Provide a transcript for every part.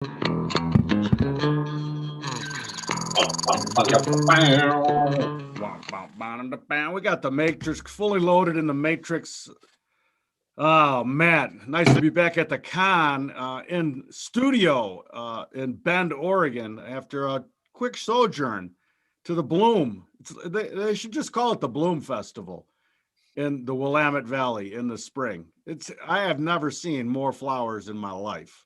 We got the Matrix fully loaded in the Matrix. Oh, man, nice to be back at the con in studio in Bend, Oregon, after a quick sojourn to the Bloom. They should just call it the Bloom Festival in the Willamette Valley in the spring. I have never seen more flowers in my life.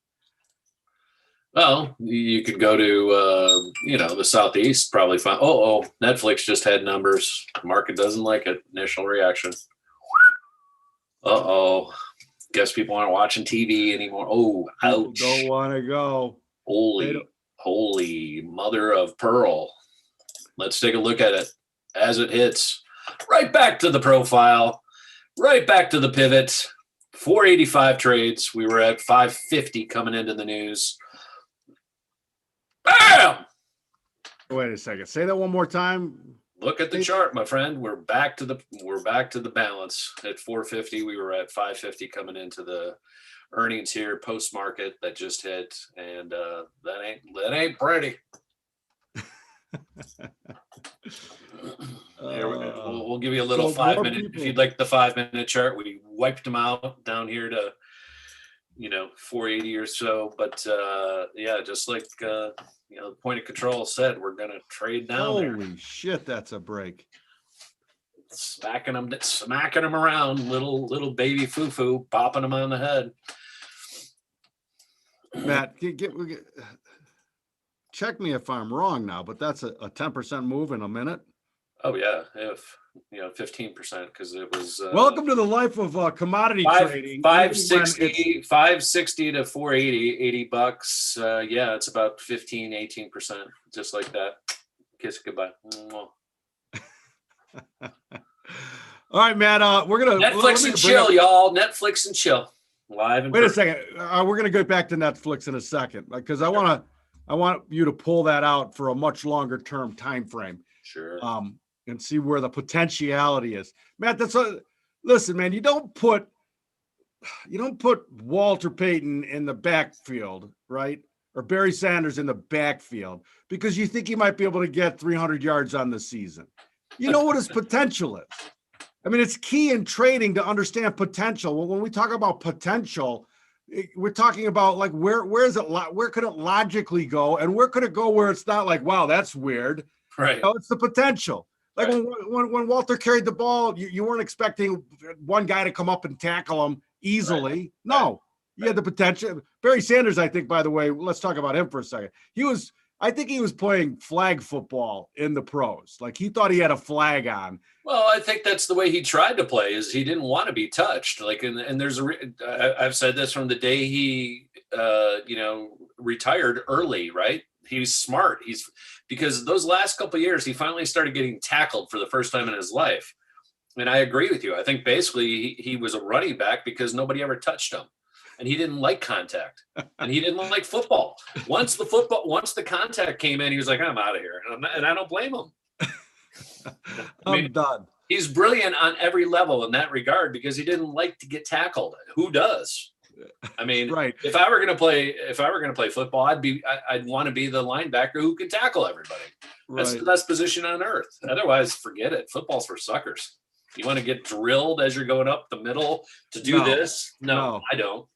Well, you could go to, the Southeast, probably find. Oh, Netflix just had numbers. The market doesn't like it. Initial reaction. Guess people aren't watching TV anymore. Oh, ouch. People don't want to go. Holy mother of pearl. Let's take a look at it as it hits. Right back to the profile. Right back to the pivot. 485 trades. We were at 550 coming into the news. Bam! Wait a second. Say that one more time. Look at the chart, my friend. We're back to the balance at 450. We were at 550 coming into the earnings here post market that just hit, and that ain't pretty. We'll give you a little 5 minute if you'd like the 5 minute chart. We wiped them out down here to 480 or so, but just like the point of control said, we're gonna trade down. Holy shit, that's a break. Smacking them around, little baby foo popping them on the head. Matt, check me if I'm wrong now, but that's a 10% move in a minute. Oh yeah, if 15%, because it was. Welcome to the life of commodity trading. 560 to 480, $80. It's about 15-18%, just like that. Kiss it goodbye. All right, Matt. We're gonna Netflix and chill, y'all. Netflix and chill. Live. Wait a second. We're gonna go back to Netflix in a second, because I want you to pull that out for a much longer term time frame. Sure. And see where the potentiality is. Matt, listen, man, you don't put Walter Payton in the backfield, right? Or Barry Sanders in the backfield because you think he might be able to get 300 yards on the season. You know what his potential is. I mean, it's key in trading to understand potential. Well, when we talk about potential, we're talking about like where could it logically go, and where could it go where it's not like, wow, that's weird. Right. It's the potential. Like when Walter carried the ball, you weren't expecting one guy to come up and tackle him easily. Right. No, you had the potential. Barry Sanders, I think, by the way, let's talk about him for a second. I think he was playing flag football in the pros. Like he thought he had a flag on. Well, I think that's the way he tried to play, is he didn't want to be touched. Like, and there's I've said this from the day he, retired early, right? He's smart. Because those last couple of years, he finally started getting tackled for the first time in his life. And I agree with you. I think basically he was a running back because nobody ever touched him, and he didn't like contact, and he didn't like football. Once the contact came in, he was like, I'm out of here. And I don't blame him. I'm done. He's brilliant on every level in that regard because he didn't like to get tackled. Who does? I mean, right. If I were going to play football, I'd want to be the linebacker who can tackle everybody. Right. That's the best position on earth. Otherwise, forget it. Football's for suckers. You want to get drilled as you're going up the middle to do this? No, I don't.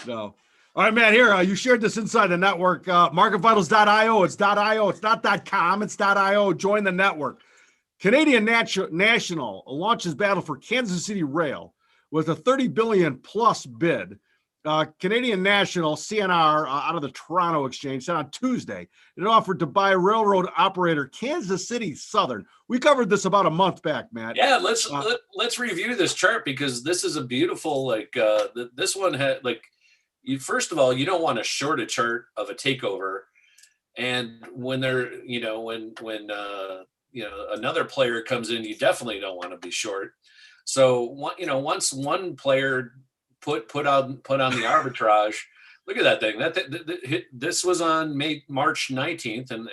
No. All right, man, here, you shared this inside the network. MarketVitals.io. It's .io. It's not .com. It's .io. Join the network. Canadian National launches battle for Kansas City Rail with a $30 billion plus bid. Canadian National, CNR, out of the Toronto Exchange, said on Tuesday it offered to buy railroad operator Kansas City Southern. We covered this about a month back, Matt. Yeah, let's review this chart, because this is a beautiful, this one had, first of all, you don't want to short a chart of a takeover, and when they're, when another player comes in, you definitely don't want to be short. So, once one player put on the arbitrage. Look at that thing. This was on March 19th, and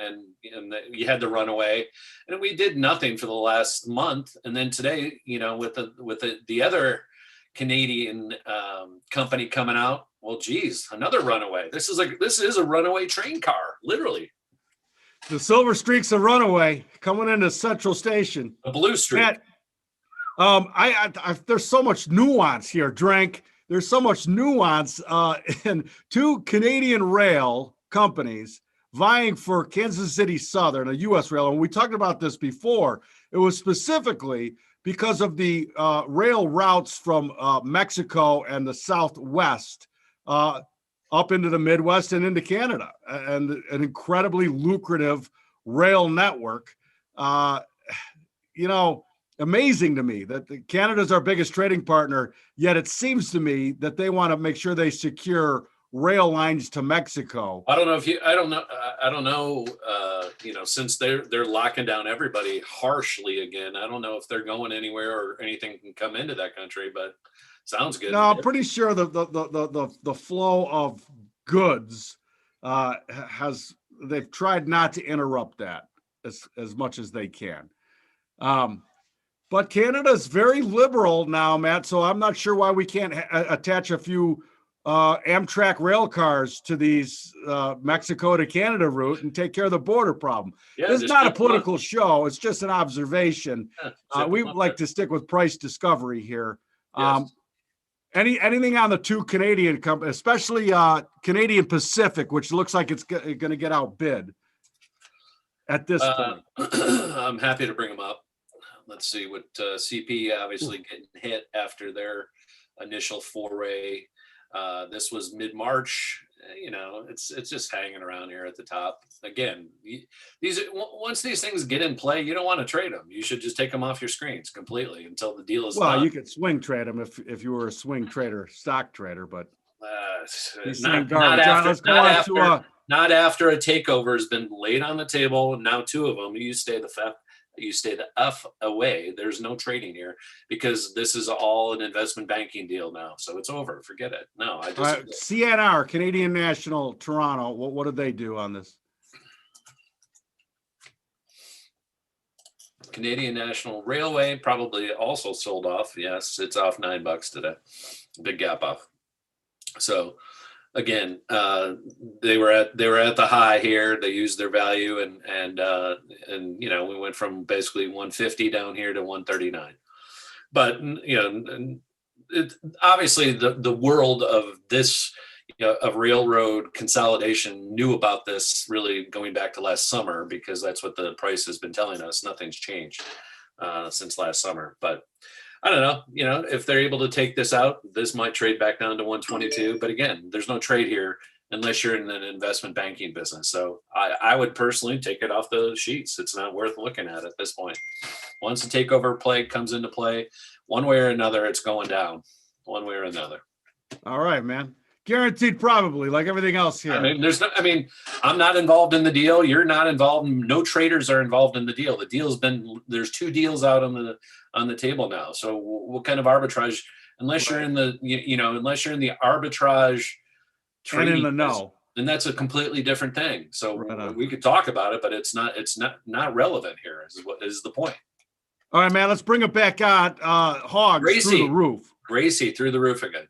you had the runaway, and we did nothing for the last month. And then today, with the other Canadian company coming out, Well, geez, another runaway. This is a runaway train car, literally. The Silver Streak's a runaway coming into Central Station. A blue streak. Matt, there's so much nuance here, Drank. There's so much nuance in two Canadian rail companies vying for Kansas City Southern, a U.S. rail. And we talked about this before. It was specifically because of the rail routes from Mexico and the Southwest up into the Midwest and into Canada, and an incredibly lucrative rail network. Amazing to me that Canada's our biggest trading partner, yet it seems to me that they want to make sure they secure rail lines to Mexico. I don't know. Since they're locking down everybody harshly again, I don't know if they're going anywhere or anything can come into that country, but sounds good. No, I'm pretty sure the flow of goods they've tried not to interrupt that as much as they can. But Canada's very liberal now, Matt, so I'm not sure why we can't attach a few Amtrak rail cars to these Mexico to Canada route and take care of the border problem. Yeah, it's not a political show. It's just an observation. We like to stick with price discovery here. Yes. Anything on the two Canadian companies, especially Canadian Pacific, which looks like it's going to get outbid at this point. I'm happy to bring them up. Let's see what CP obviously getting hit after their initial foray. This was mid-March. It's just hanging around here at the top. Again, once these things get in play, you don't want to trade them. You should just take them off your screens completely until the deal is done. Well, you could swing trade them if you were a swing trader, stock trader, but not after a takeover has been laid on the table. And now two of them, you stay the F away. There's no trading here because this is all an investment banking deal now. So it's over. Forget it. No, I just CNR, Canadian National Toronto. What did they do on this? Canadian National Railway probably also sold off. Yes, it's off $9 today. Big gap off. So again, they were at the high here. They used their value and we went from basically 150 down here to 139. But obviously the world of this of railroad consolidation knew about this really going back to last summer, because that's what the price has been telling us. Nothing's changed since last summer. But I don't know, if they're able to take this out, this might trade back down to 122. But again, there's no trade here unless you're in an investment banking business. So I would personally take it off the sheets. It's not worth looking at this point. Once the takeover play comes into play, one way or another, it's going down one way or another. All right, man. Guaranteed, probably, like everything else here. I'm not involved in the deal. You're not involved. No traders are involved in the deal. There's two deals out on the table now. So what kind of arbitrage, unless you're in the, unless you're in the arbitrage trading, and in the know, then that's a completely different thing. So we could talk about it, but it's not relevant here is the point. All right, man, let's bring it back on. Hogs through the roof. Gracie through the roof again.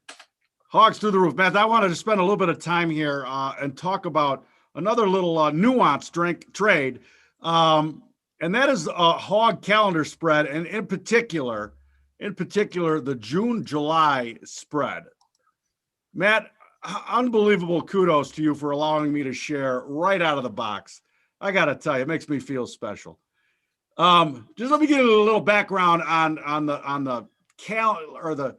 Hogs through the roof, Matt. I wanted to spend a little bit of time here and talk about another little nuanced trade, and that is a hog calendar spread, and in particular, the June-July spread. Matt, unbelievable kudos to you for allowing me to share right out of the box. I got to tell you, it makes me feel special. Just let me give you a little background on the calendar, or the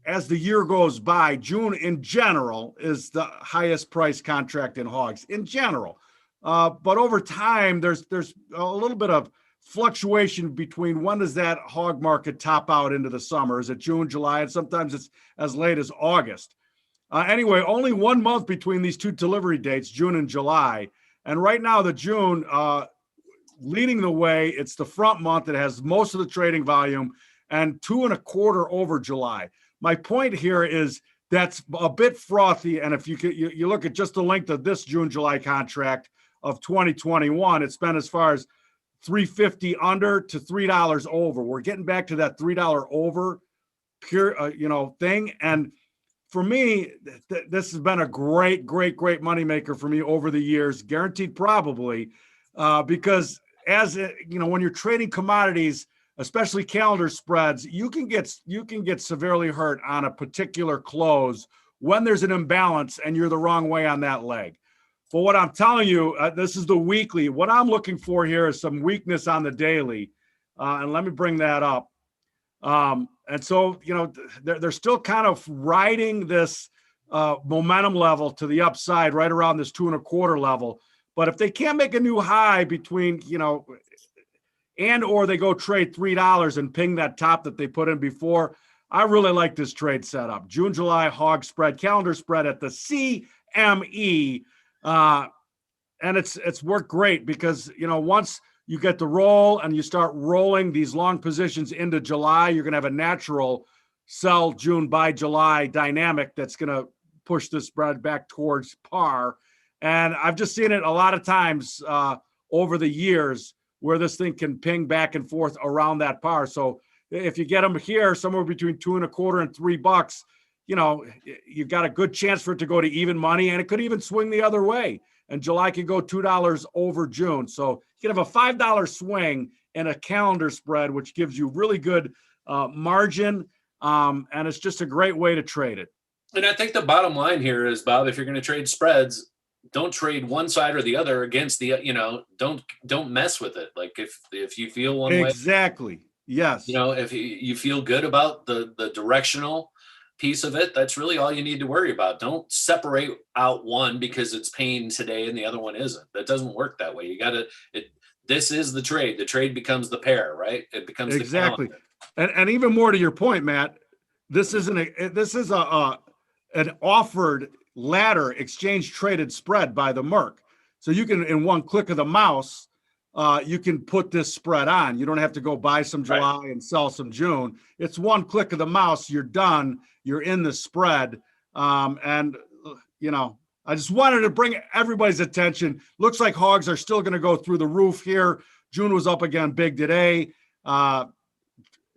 as the year goes by. June in general is the highest price contract in hogs in general. But over time, there's a little bit of fluctuation between when does that hog market top out into the summer? Is it June, July? And sometimes it's as late as August. Anyway, only 1 month between these two delivery dates, June and July. And right now, the June leading the way. It's the front month. It has most of the trading volume and 2.25 over July. My point here is that's a bit frothy. And if you look at just the length of this June-July contract of 2021, it's been as far as $3.50 under to $3 over. We're getting back to that $3 over pure, thing. And for me, this has been a great moneymaker for me over the years, guaranteed probably, because as when you're trading commodities, especially calendar spreads, you can get severely hurt on a particular close when there's an imbalance and you're the wrong way on that leg. But what I'm telling you, this is the weekly. What I'm looking for here is some weakness on the daily, and let me bring that up. And so, they're still kind of riding this momentum level to the upside right around this 2.25 level. But if they can't make a new high between, and or they go trade $3 and ping that top that they put in before, I really like this trade setup. June, July hog spread, calendar spread at the CME. And it's worked great because, once you get the roll and you start rolling these long positions into July, you're going to have a natural sell June, buy July dynamic that's going to push the spread back towards par. And I've just seen it a lot of times over the years where this thing can ping back and forth around that par. So if you get them here somewhere between $2.25 and $3, you've got a good chance for it to go to even money, and it could even swing the other way. And July could go $2 over June. So you can have a $5 swing in a calendar spread, which gives you really good margin. And it's just a great way to trade it. And I think the bottom line here is, Bob, if you're going to trade spreads, don't trade one side or the other against the, don't mess with it. Like if you feel one way. Exactly. Yes. If you feel good about the directional piece of it, that's really all you need to worry about. Don't separate out one because it's paying today and the other one isn't. That doesn't work that way. This is the trade. The trade becomes the pair, right? It becomes exactly. The and even more to your point, Matt, this is an offered ladder exchange traded spread by the Merc. So you can, in one click of the mouse, you can put this spread on. You don't have to go buy some July and sell some June. It's one click of the mouse. You're done. You're in the spread. And I just wanted to bring everybody's attention. Looks like hogs are still going to go through the roof here. June was up again big today.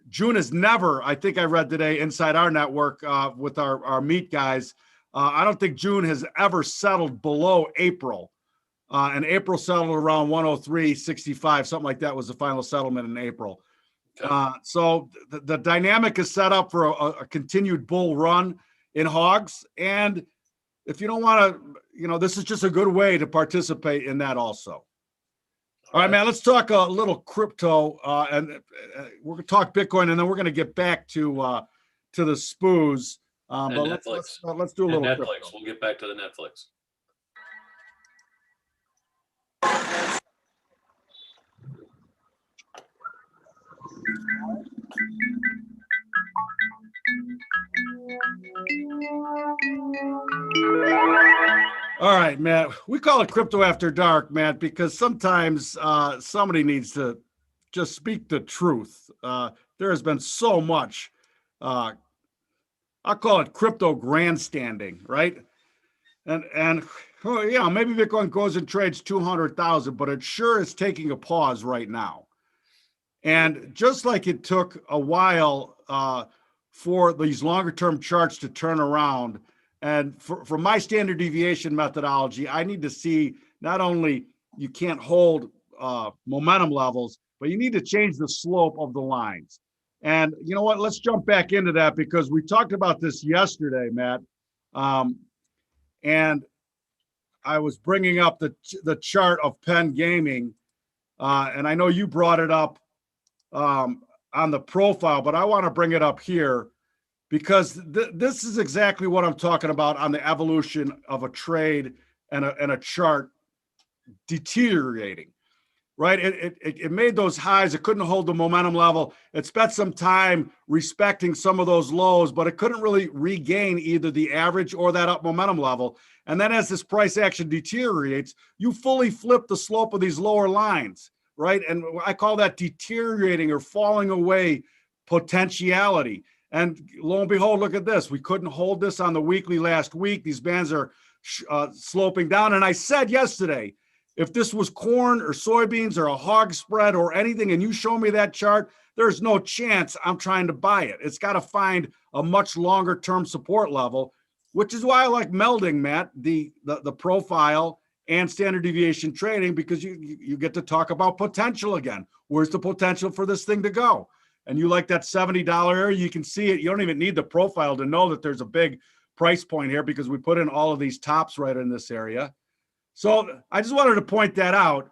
June is never, I think I read today inside our network with our meat guys, I don't think June has ever settled below April. And April settled around 103.65, something like that was the final settlement in April. Okay. So the dynamic is set up for a continued bull run in hogs. And if you don't want to, this is just a good way to participate in that also. All right, man, let's talk a little crypto, and we're going to talk Bitcoin, and then we're going to get back to the SPOOs. But let's do a little Netflix. Crypto. We'll get back to the Netflix. All right, Matt. We call it Crypto After Dark, Matt, because sometimes somebody needs to just speak the truth. There has been so much, I'll call it crypto grandstanding, right? And maybe Bitcoin goes and trades 200,000, but it sure is taking a pause right now. And just like it took a while for these longer term charts to turn around, and for my standard deviation methodology, I need to see not only you can't hold momentum levels, but you need to change the slope of the lines. And you know what? Let's jump back into that because we talked about this yesterday, Matt. And I was bringing up the chart of Penn Gaming, and I know you brought it up on the profile, but I want to bring it up here because this is exactly what I'm talking about on the evolution of a trade and a chart deteriorating, right? It made those highs. It couldn't hold the momentum level. It spent some time respecting some of those lows, but it couldn't really regain either the average or that up momentum level. And then as this price action deteriorates, you fully flip the slope of these lower lines, right? And I call that deteriorating or falling away potentiality. And lo and behold, look at this. We couldn't hold this on the weekly last week. These bands are sloping down. And I said yesterday, if this was corn or soybeans or a hog spread or anything, and you show me that chart, there's no chance I'm trying to buy it. It's got to find a much longer term support level. which is why I like melding, Matt, the profile and standard deviation trading, because you get to talk about potential again. Where's the potential for this thing to go? And you like that $70 area, you can see it. You don't even need the profile to know that there's a big price point here, because we put in all of these tops right in this area. So I just wanted to point that out,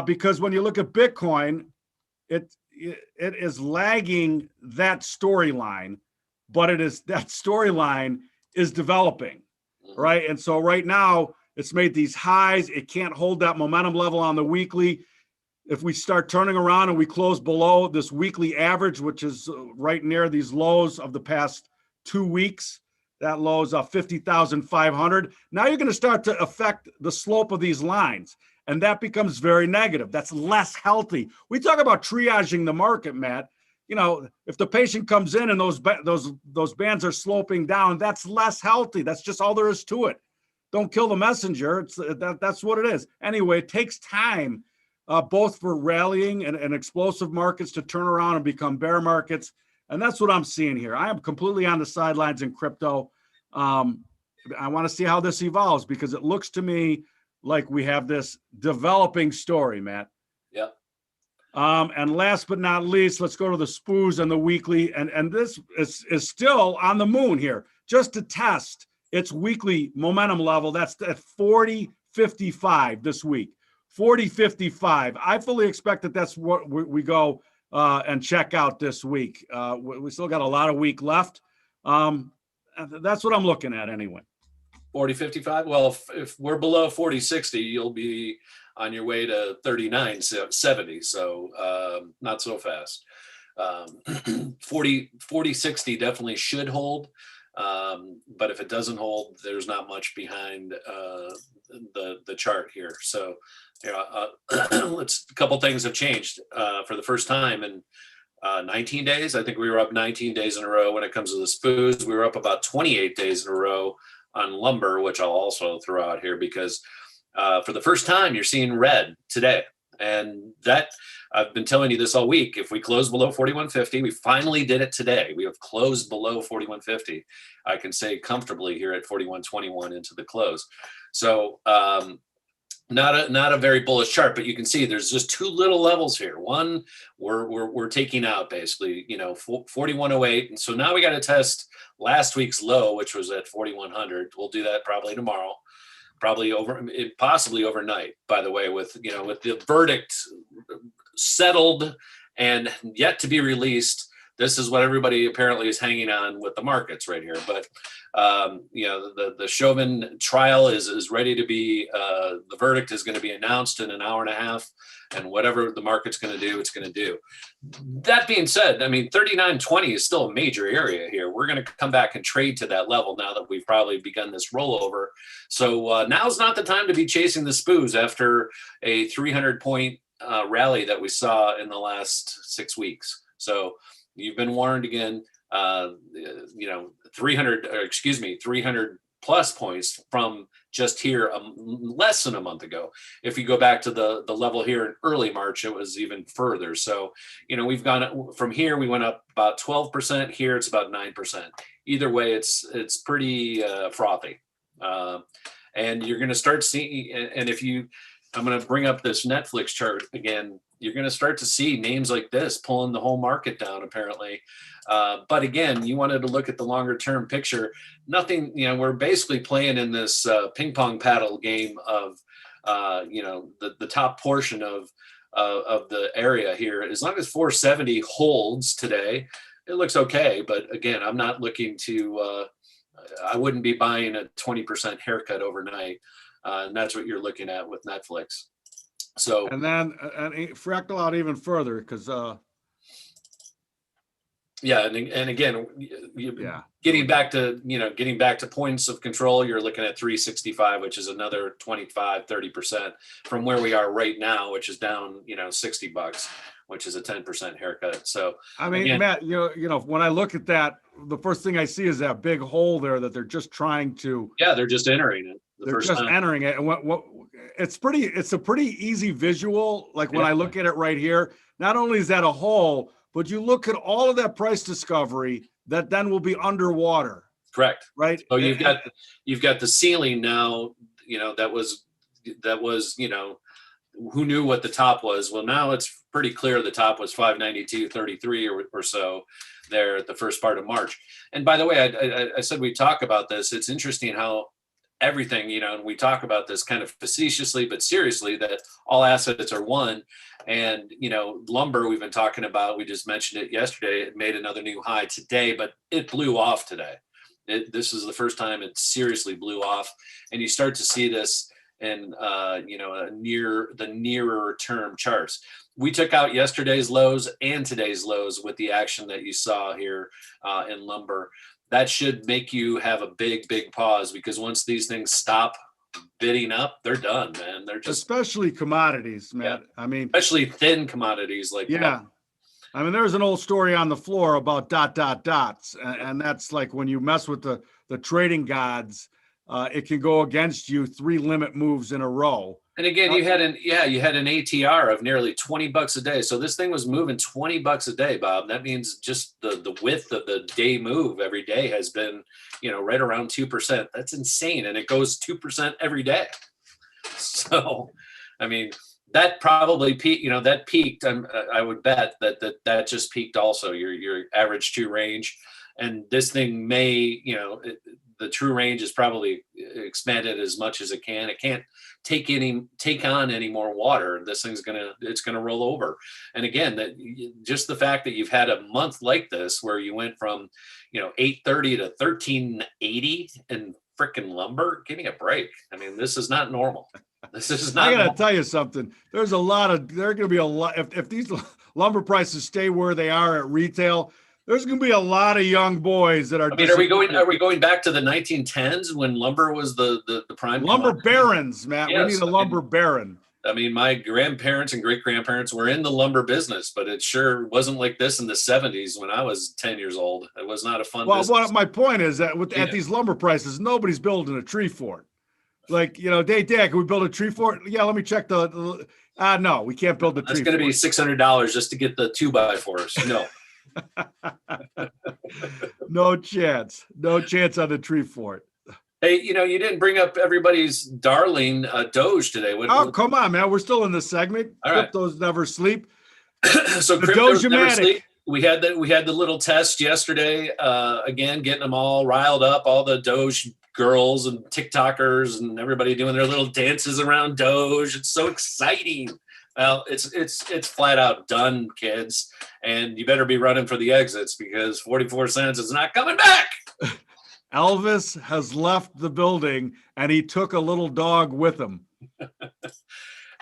because when you look at Bitcoin, it is lagging that storyline, but that storyline is developing, right? And so right now it's made these highs. It can't hold that momentum level on the weekly. If we start turning around and we close below this weekly average, which is right near these lows of the past 2 weeks, that low is 50,500. Now you're going to start to affect the slope of these lines, and that becomes very negative. That's less healthy. We talk about triaging the market, Matt. You know, if the patient comes in and those bands are sloping down, that's less healthy. That's just all there is to it. Don't kill the messenger. That's what it is. Anyway, it takes time, both for rallying and explosive markets to turn around and become bear markets. And that's what I'm seeing here. I am completely on the sidelines in crypto. I want to see how this evolves, because it looks to me like we have this developing story, Matt. Yeah. And last but not least, let's go to the SPOOs and the weekly. And this is still on the moon here, just to test its weekly momentum level. That's at 40.55 this week. 40.55. I fully expect that that's what we go and check out this week. We still got a lot of week left. That's what I'm looking at anyway. 40.55. Well, if we're below 40.60, you'll be on your way to 39.70. So not so fast. 40.60 definitely should hold. But if it doesn't hold, there's not much behind the chart here. So, a couple things have changed for the first time in 19 days. I think we were up 19 days in a row when it comes to the SPOOs. We were up about 28 days in a row on lumber, which I'll also throw out here, because for the first time you're seeing red today. And that, I've been telling you this all week. If we close below 41.50, we finally did it today. We have closed below 41.50. I can say comfortably here at 41.21 into the close. So not a very bullish chart, but you can see there's just two little levels here. One, we're taking out basically, 41.08, and so now we got to test last week's low, which was at 4100. We'll do that probably tomorrow. Possibly overnight, by the way, with the verdict settled and yet to be released. This is what everybody apparently is hanging on with the markets right here. But the Chauvin trial is ready to be. The verdict is going to be announced in an hour and a half, and whatever the market's going to do, it's going to do. That being said, 39.20 is still a major area here. We're going to come back and trade to that level now that we've probably begun this rollover. So now's not the time to be chasing the SPOOs after a 300-point rally that we saw in the last 6 weeks. So you've been warned again. 300 plus points from just here less than a month ago. If you go back to the level here in early March, it was even further. So, we've gone from here, we went up about 12%. Here it's about 9%. Either way, it's pretty frothy. And you're going to start seeing, and I'm going to bring up this Netflix chart again. You're going to start to see names like this pulling the whole market down, apparently. But again, you wanted to look at the longer term picture. Nothing, we're basically playing in this ping pong paddle game of, the top portion of the area here. As long as 470 holds today, it looks okay. But again, I'm not looking to, I wouldn't be buying a 20% haircut overnight. And that's what you're looking at with Netflix. So, and then fractal out even further, because and again, getting back to points of control, you're looking at 365, which is another 25-30% from where we are right now, which is down $60, which is a 10% haircut. So again, Matt, when I look at that, the first thing I see is that big hole there that they're just trying to. Yeah, they're just entering it. They're just entering it, and what it's a pretty easy visual. Like when I look at it right here, not only is that a hole, but you look at all of that price discovery that then will be underwater. Correct. right? So you've got the ceiling now, that was, who knew what the top was? Well, now it's pretty clear the top was 592.33 or so there at the first part of March. And by the way, I said we talk about this. It's interesting how everything, and we talk about this kind of facetiously but seriously, that all assets are one. And lumber, we've been talking about, we just mentioned it yesterday, it made another new high today, but it blew off today. This is the first time it seriously blew off. And you start to see this in the nearer term charts. We took out yesterday's lows and today's lows with the action that you saw here in lumber. That should make you have a big pause, because once these things stop bidding up, they're done, man. They're just, especially commodities, Matt. Yeah. I mean, especially thin commodities like lumber. I mean, there's an old story on the floor about dots, and that's like when you mess with the trading gods, it can go against you 3 limit moves in a row. And again, you had an ATR of nearly $20 a day. So this thing was moving $20 a day, Bob. That means just the width of the day move every day has been, right around 2%. That's insane. And it goes 2% every day. So, I mean, that probably peaked, that peaked. I would bet that just peaked also, your average 2 range. And this thing may, the true range is probably expanded as much as it can. It can't take on any more water. This thing's it's gonna roll over. And again, just the fact that you've had a month like this where you went from 830 to 1380 in frickin' lumber, give me a break. I mean, this is not normal. This is not. I gotta tell you something. There are gonna be a lot if these lumber prices stay where they are at retail. There's going to be a lot of young boys that are. I mean, are we going back to the 1910s when lumber was the prime lumber commodity? Barons, Matt? Yes, we need a lumber baron. I mean, my grandparents and great grandparents were in the lumber business, but it sure wasn't like this in the 70s when I was 10 years old. It was not a fun business. Well, my point is that at these lumber prices, nobody's building a tree fort. Like, Dad, can we build a tree fort? Yeah, let me check no, we can't build the tree fort. That's going to be $600 just to get the 2x4s. No. No chance on the tree fort. Hey, you didn't bring up everybody's darling Doge today. Come on, man, we're still in the segment. All right. Cryptos never sleep. So the cryptos never sleep. We had the little test yesterday, again, getting them all riled up, all the Doge girls and TikTokers and everybody doing their little dances around Doge. It's so exciting. Well, it's flat out done, kids, and you better be running for the exits, because 44 cents is not coming back. Elvis has left the building, and he took a little dog with him.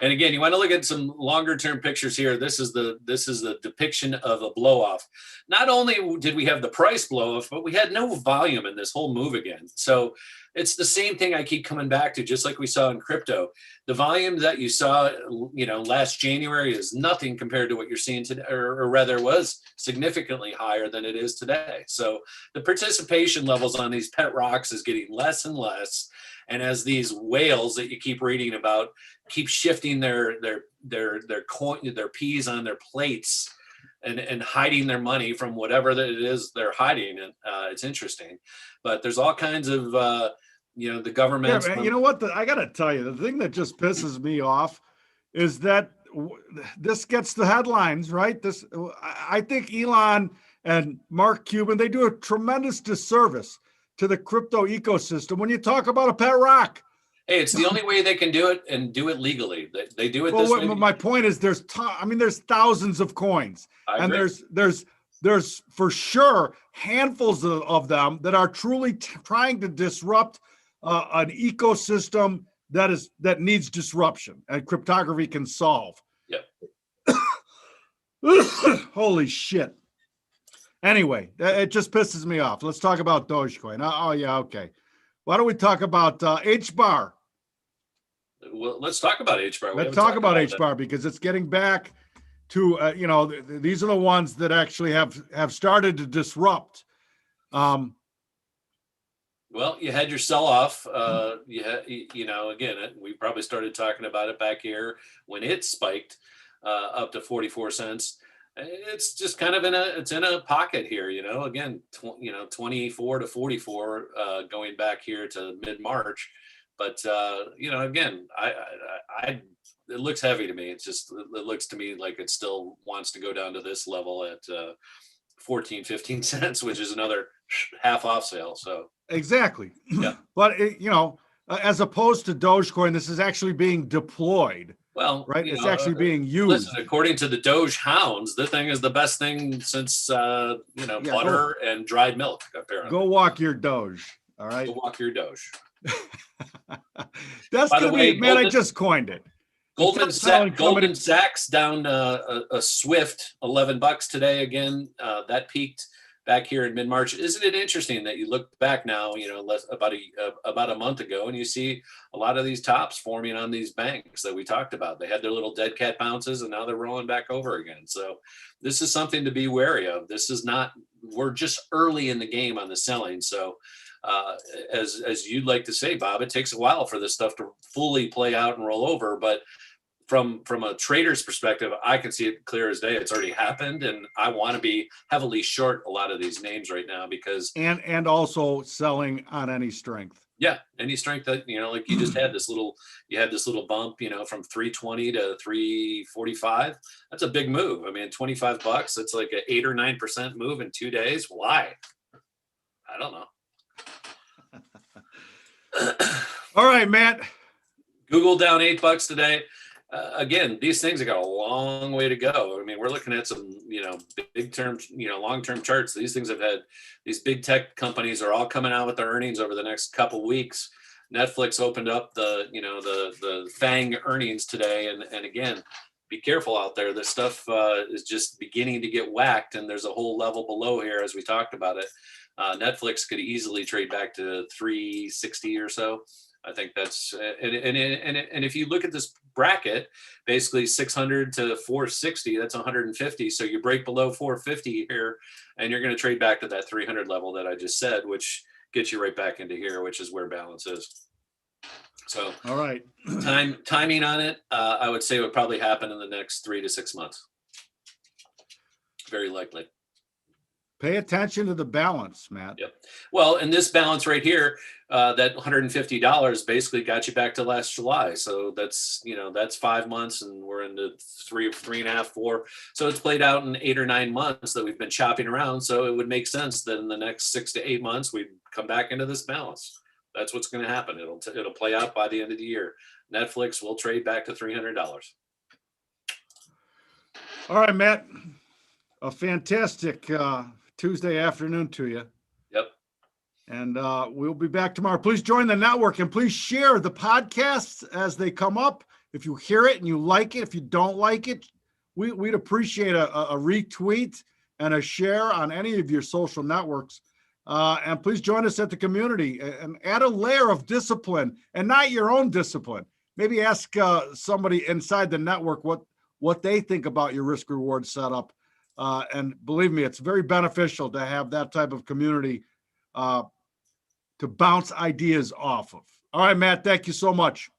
And again, you want to look at some longer term pictures here. This is the depiction of a blow off. Not only did we have the price blow off, but we had no volume in this whole move again. So it's the same thing I keep coming back to, just like we saw in crypto. The volume that you saw, last January is nothing compared to what you're seeing today, or rather was significantly higher than it is today. So the participation levels on these pet rocks is getting less and less. And as these whales that you keep reading about keep shifting their coin, their peas on their plates, and hiding their money from whatever that it is they're hiding, it's interesting. But there's all kinds of the government. Yeah, you know what? I got to tell you, the thing that just pisses me off is that this gets the headlines, right? I think Elon and Mark Cuban, they do a tremendous disservice to the crypto ecosystem when you talk about a pet rock. Hey, it's the only way they can do it, and do it legally. They do it this way. My point is, there's thousands of coins, and there's for sure handfuls of them that are truly trying to disrupt an ecosystem that needs disruption, and cryptography can solve. Yeah. Holy shit. Anyway, it just pisses me off. Let's talk about Dogecoin. Oh yeah, okay. Why don't we talk about H-bar? Well, let's talk about H-bar. Let's talk about H-bar because it's getting back to these are the ones that actually have started to disrupt. Well, you had your sell-off. Again, we probably started talking about it back here when it spiked up to 44 cents. It's just kind of it's in a pocket here, again, 24 to 44, going back here to mid-March. But, again, it looks heavy to me. It looks to me like it still wants to go down to this level at 14, 15 cents, which is another half off sale. So exactly. yeah. But as opposed to Dogecoin, this is actually being deployed. Well, right. It's actually being used. Listen, according to the Doge hounds, the thing is the best thing since butter and dried milk. Apparently, go walk your Doge. All right, go walk your Doge. That's gonna be, man. I just coined it. Goldman Sachs down a swift $11 today again. That peaked back here in mid-March. Isn't it interesting that you look back now, about a month ago, and you see a lot of these tops forming on these banks that we talked about. They had their little dead cat bounces, and now they're rolling back over again. So this is something to be wary of. We're just early in the game on the selling. So as you'd like to say, Bob, it takes a while for this stuff to fully play out and roll over. But from a trader's perspective, I can see it clear as day. It's already happened, and I want to be heavily short a lot of these names right now because and also selling on any strength. Yeah, any strength that like you just had this little bump, from 320 to 345. That's a big move. I mean, $25. That's like an 8 or 9% move in 2 days. Why? I don't know. All right, Matt. Google down $8 today. Again, these things have got a long way to go. I mean, we're looking at some, big term, long-term charts. These things have had, these big tech companies are all coming out with their earnings over the next couple weeks. Netflix opened up the FANG earnings today. And again, be careful out there. This stuff is just beginning to get whacked. And there's a whole level below here, as we talked about it. Netflix could easily trade back to 360 or so. I think that's and if you look at this bracket, basically 600 to 460, that's 150. So you break below 450 here, and you're going to trade back to that 300 level that I just said, which gets you right back into here, which is where balance is. So, all right, timing on it, I would say would probably happen in the next 3 to 6 months. Very likely. Pay attention to the balance, Matt. Yep. Well, and this balance right here, that $150 basically got you back to last July. So that's 5 months, and we're into 3.5, 4. So it's played out in 8 or 9 months that we've been chopping around. So it would make sense that in the next 6 to 8 months, we'd come back into this balance. That's what's going to happen. It'll play out by the end of the year. Netflix will trade back to $300. All right, Matt. A fantastic Tuesday afternoon to you. Yep. And we'll be back tomorrow. Please join the network and please share the podcasts as they come up. If you hear it and you like it, if you don't like it, we'd appreciate a retweet and a share on any of your social networks. And please join us at the community and add a layer of discipline, and not your own discipline. Maybe ask somebody inside the network what they think about your risk reward setup. And believe me, it's very beneficial to have that type of community to bounce ideas off of. All right, Matt, thank you so much.